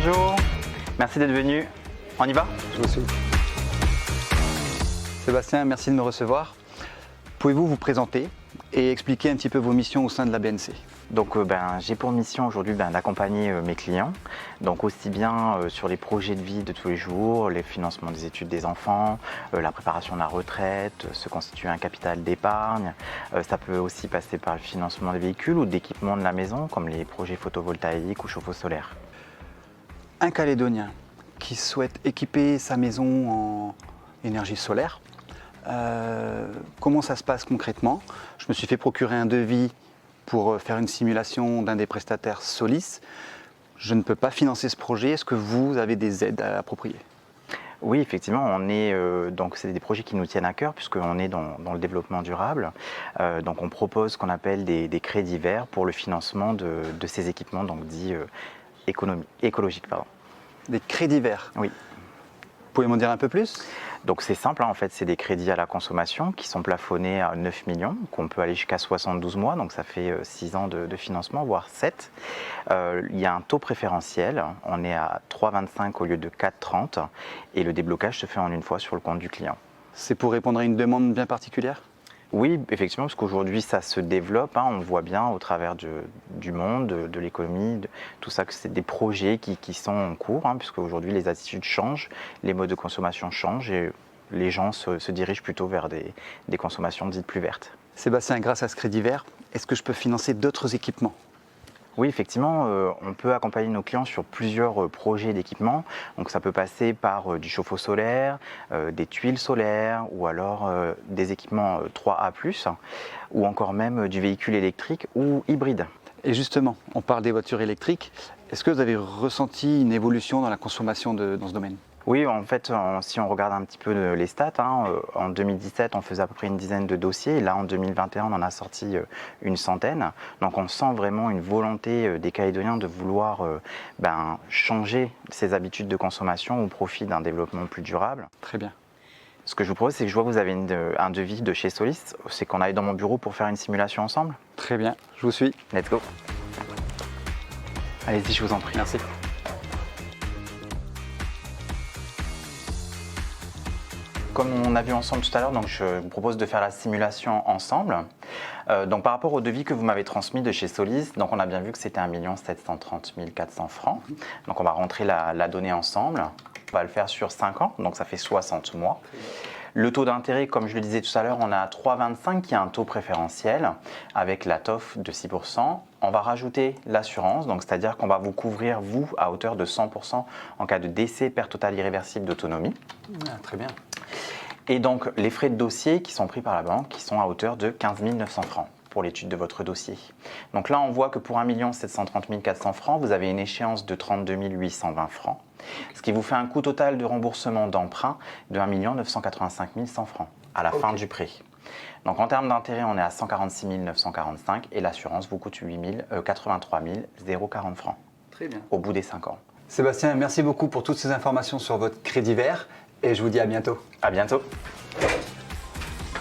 Bonjour, merci d'être venu. On y va? Je vous suis. Sébastien, merci de me recevoir. Pouvez-vous vous présenter et expliquer un petit peu vos missions au sein de la BNC? Donc j'ai pour mission aujourd'hui d'accompagner mes clients, donc aussi bien sur les projets de vie de tous les jours, les financements des études des enfants, la préparation de la retraite, se constituer un capital d'épargne. Ça peut aussi passer par le financement des véhicules ou d'équipements de la maison, comme les projets photovoltaïques ou chauffe-eau solaire. Un Calédonien qui souhaite équiper sa maison en énergie solaire, comment ça se passe concrètement? Je me suis fait procurer un devis pour faire une simulation d'un des prestataires Solis. Je ne peux pas financer ce projet. Est-ce que vous avez des aides appropriées? Oui, effectivement, on est donc c'est des projets qui nous tiennent à cœur puisqu'on est dans le développement durable. Donc on propose ce qu'on appelle des crédits verts pour le financement de ces équipements, donc dits écologiques. Pardon. Des crédits verts? Oui. Vous pouvez m'en dire un peu plus? Donc c'est simple, en fait, c'est des crédits à la consommation qui sont plafonnés à 9 millions, qu'on peut aller jusqu'à 72 mois, donc ça fait 6 ans de financement, voire 7. Il y a un taux préférentiel, on est à 3,25 au lieu de 4,30 et le déblocage se fait en une fois sur le compte du client. C'est pour répondre à une demande bien particulière? Oui, effectivement, parce qu'aujourd'hui ça se développe, on voit bien au travers du monde, de l'économie, tout ça, que c'est des projets qui sont en cours, puisque aujourd'hui les attitudes changent, les modes de consommation changent et les gens se dirigent plutôt vers des consommations dites plus vertes. Sébastien, grâce à ce crédit vert, est-ce que je peux financer d'autres équipements? Oui, effectivement, on peut accompagner nos clients sur plusieurs projets d'équipement. Donc ça peut passer par du chauffe-eau solaire, des tuiles solaires ou alors des équipements 3A+, ou encore même du véhicule électrique ou hybride. Et justement, on parle des voitures électriques. Est-ce que vous avez ressenti une évolution dans la consommation dans ce domaine? Oui, en fait, si on regarde un petit peu les stats, en 2017, on faisait à peu près une dizaine de dossiers. Et là, en 2021, on en a sorti une centaine. Donc, on sent vraiment une volonté des Calédoniens de vouloir changer ses habitudes de consommation au profit d'un développement plus durable. Très bien. Ce que je vous propose, c'est que je vois que vous avez un devis de chez Solis. C'est qu'on aille dans mon bureau pour faire une simulation ensemble. Très bien, je vous suis. Let's go. Allez-y, je vous en prie. Merci. Comme on a vu ensemble tout à l'heure, donc je vous propose de faire la simulation ensemble. Donc par rapport au devis que vous m'avez transmis de chez Solis, donc on a bien vu que c'était 1 730 400 francs. Donc on va rentrer la donnée ensemble. On va le faire sur 5 ans, donc ça fait 60 mois. Le taux d'intérêt, comme je le disais tout à l'heure, on a 3,25 qui est un taux préférentiel avec la TOF de 6%. On va rajouter l'assurance, donc c'est-à-dire qu'on va vous couvrir, vous, à hauteur de 100% en cas de décès, perte totale irréversible d'autonomie. Ah, très bien. Et donc les frais de dossier qui sont pris par la banque qui sont à hauteur de 15 900 francs pour l'étude de votre dossier. Donc là on voit que pour 1 730 400 francs, vous avez une échéance de 32 820 francs, ce qui vous fait un coût total de remboursement d'emprunt de 1 985 100 francs à la fin du prêt. Donc en termes d'intérêt, on est à 146 945 et l'assurance vous coûte 83 040 francs. Très bien. Au bout des 5 ans. Sébastien, merci beaucoup pour toutes ces informations sur votre crédit vert et je vous dis à bientôt. À bientôt.